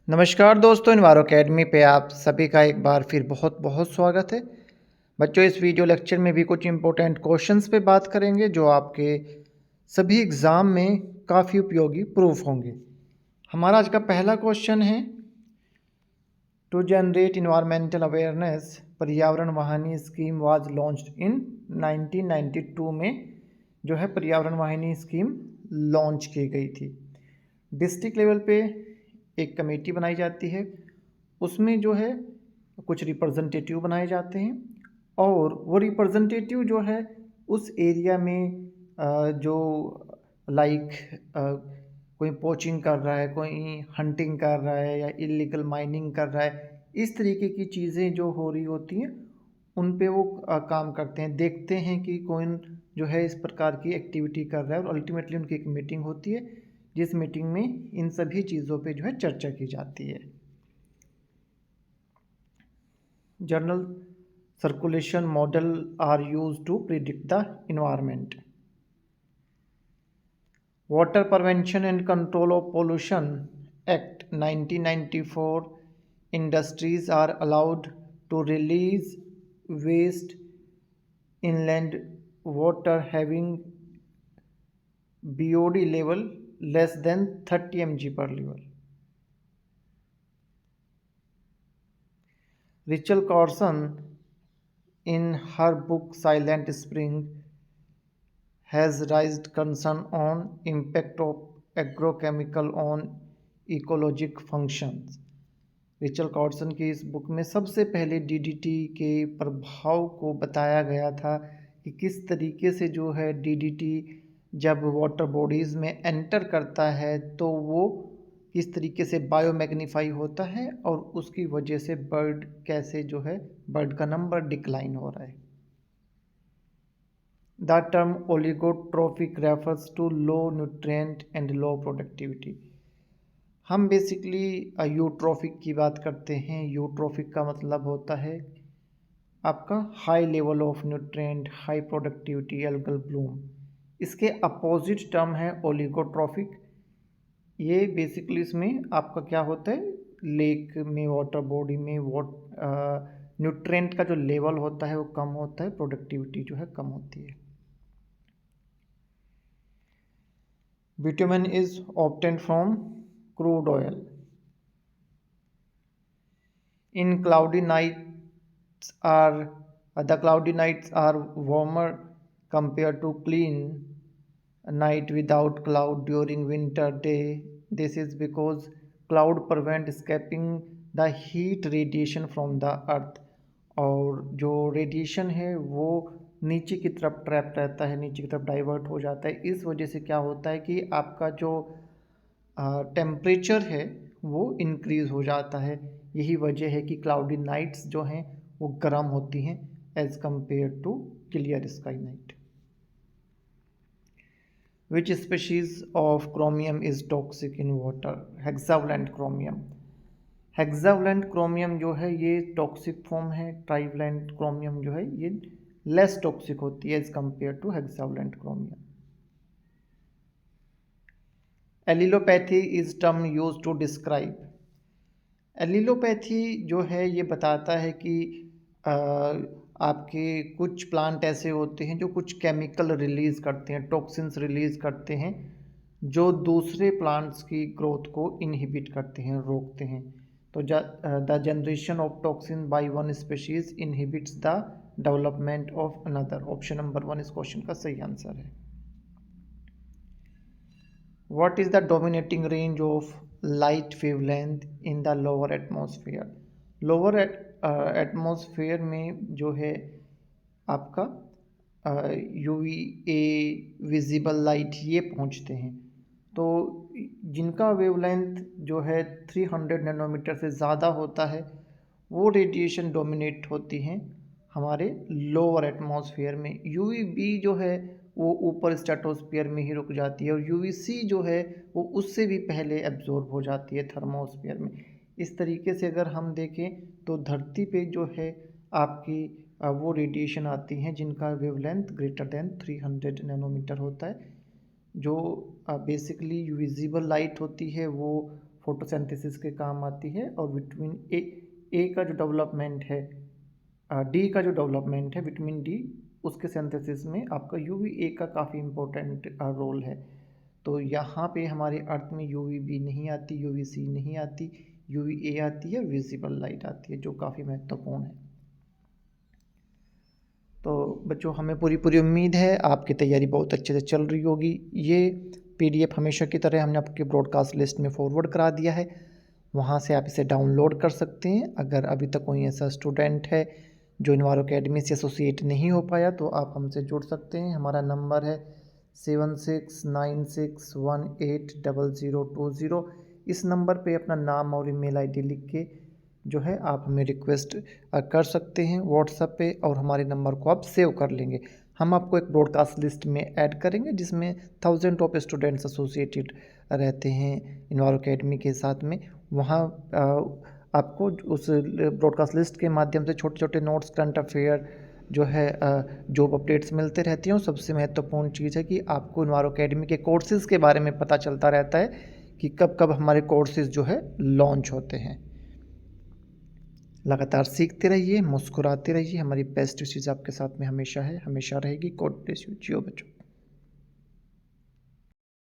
नमस्कार दोस्तों, इन्वायरो अकेडमी पे आप सभी का एक बार फिर बहुत बहुत स्वागत है। बच्चों, इस वीडियो लेक्चर में भी कुछ इम्पोर्टेंट क्वेश्चंस पे बात करेंगे जो आपके सभी एग्ज़ाम में काफ़ी उपयोगी प्रूफ होंगे। हमारा आज का पहला क्वेश्चन है, टू जनरेट इन्वायरमेंटल अवेयरनेस पर्यावरण वाहिनी स्कीम वाज लॉन्च्ड इन 1992 में जो है पर्यावरण वाहिनी स्कीम लॉन्च की गई थी। डिस्ट्रिक्ट लेवल पे एक कमेटी बनाई जाती है, उसमें जो है कुछ रिप्रेजेंटेटिव बनाए जाते हैं और वो रिप्रेजेंटेटिव जो है उस एरिया में जो लाइक कोई पोचिंग कर रहा है, कोई हंटिंग कर रहा है या इलीगल माइनिंग कर रहा है, इस तरीके की चीज़ें जो हो रही होती हैं उन पे वो काम करते हैं, देखते हैं कि कौन जो है इस प्रकार की एक्टिविटी कर रहा है और अल्टीमेटली उनकी एक मीटिंग होती है जिस मीटिंग में इन सभी चीज़ों पे जो है चर्चा की जाती है। Journal circulation model are used to predict the environment. Water Prevention and Control of Pollution Act 1994, industries are allowed to release waste inland water having BOD level less than 30 mg per level. Rachel Carson, in her book Silent Spring, has raised concern on impact of agrochemical on ecologic functions. Rachel Carson की इस book में सबसे पहले DDT के प्रभाव को बताया गया था कि किस तरीके से जो है डीडीटी जब वाटर बॉडीज़ में एंटर करता है तो वो किस तरीके से बायोमैग्नीफाई होता है और उसकी वजह से बर्ड कैसे जो है बर्ड का नंबर डिक्लाइन हो रहा है। The term oligotrophic refers to low nutrient and low productivity. हम बेसिकली यूट्रॉफिक की बात करते हैं। यूट्रॉफिक का मतलब होता है आपका high level of nutrient, high productivity, algal Bloom. इसके अपोजिट टर्म है ओलिगोट्रॉफिक। ये बेसिकली इसमें आपका क्या होता है, लेक में, वाटर बॉडी में न्यूट्रिएंट का जो लेवल होता है वो कम होता है, प्रोडक्टिविटी जो है कम होती है। Bitumen is obtained from crude oil. In cloudy nights are the cloudy nights are warmer compared to clean night without cloud during winter day. This is because cloud prevent escaping the heat radiation from the earth. और जो radiation है वो नीचे की तरफ trap रहता है, नीचे की तरफ डाइवर्ट हो जाता है। इस वजह से क्या होता है कि आपका जो टेम्परेचर है वो इंक्रीज़ हो जाता है। यही वजह है कि क्लाउडी नाइट्स जो हैं वो गर्म होती हैं as compare to clear sky night. Which species of chromium is toxic in water? Hexavalent chromium. Hexavalent chromium जो है ये टॉक्सिक फॉर्म है। ट्राइवलेंट क्रोमियम जो है ये लेस टॉक्सिक होती है as compare to hexavalent chromium. Allelopathy is term use to describe. Allelopathy जो है ये बताता है कि आपके कुछ प्लांट ऐसे होते हैं जो कुछ केमिकल रिलीज़ करते हैं, टॉक्सिन्स रिलीज़ करते हैं जो दूसरे प्लांट्स की ग्रोथ को इनहिबिट करते हैं, रोकते हैं। तो the generation of toxin by one species inhibits the development of another. Option number 1 इस क्वेश्चन का सही आंसर है। What is the dominating range of light wavelength in the lower atmosphere? Lower atmosphere में जो है आपका यूवीए विजिबल लाइट ये पहुंचते हैं। तो जिनका वेवलेंथ जो है 300 नैनोमीटर से ज़्यादा होता है वो रेडिएशन डोमिनेट होती हैं हमारे लोअर एटमॉस्फेयर में। यूवीबी जो है वो ऊपर स्ट्रेटोस्फीयर में ही रुक जाती है और यूवीसी जो है वो उससे भी पहले एब्जॉर्ब हो जाती है थर्मोस्फीयर में। इस तरीके से अगर हम देखें तो धरती पे जो है आपकी वो रेडिएशन आती हैं जिनका वेवलेंथ ग्रेटर देन 300 नैनोमीटर होता है। जो बेसिकली विजिबल लाइट होती है वो फोटोसिंथेसिस के काम आती है। और विटामिन ए का जो डेवलपमेंट है, डी का जो डेवलपमेंट है, विटामिन डी, उसके सिंथेसिस में आपका यूवीए का काफ़ी इम्पोर्टेंट रोल है। तो यहाँ पे हमारे अर्थ में यूवीबी नहीं आती, यूवीसी नहीं आती, यूवीए आती है, विजिबल लाइट आती है, जो काफ़ी महत्वपूर्ण है। तो बच्चों, हमें पूरी उम्मीद है आपकी तैयारी बहुत अच्छे से चल रही होगी। ये पीडीएफ हमेशा की तरह हमने आपके ब्रॉडकास्ट लिस्ट में फॉरवर्ड करा दिया है, वहाँ से आप इसे डाउनलोड कर सकते हैं। अगर अभी तक कोई ऐसा स्टूडेंट है जो इन्वायरो अकेडमी से एसोसिएट नहीं हो पाया, तो आप हमसे जुड़ सकते हैं। हमारा नंबर है 7696180020। इस नंबर पे अपना नाम और ईमेल आईडी लिख के जो है आप हमें रिक्वेस्ट कर सकते हैं व्हाट्सएप पे, और हमारे नंबर को आप सेव कर लेंगे। हम आपको एक ब्रॉडकास्ट लिस्ट में ऐड करेंगे जिसमें 1000 ऑफ स्टूडेंट्स एसोसिएटेड रहते हैं इन्वायरो अकेडमी के साथ में। वहाँ आपको उस ब्रॉडकास्ट लिस्ट के माध्यम से छोटे छोटे नोट्स, करंट अफेयर जो है, जॉब अपडेट्स मिलते रहती हैं। और सबसे महत्वपूर्ण चीज़ है कि आपको इन्वायरो अकेडमी के कोर्सेज़ के बारे में पता चलता रहता है कि कब कब हमारे कोर्सेज़ जो है लॉन्च होते हैं। लगातार सीखते रहिए, मुस्कुराते रहिए। हमारी बेस्ट विशेज़ आपके साथ में हमेशा है, हमेशा रहेगी। God bless you. जियो बच्चों।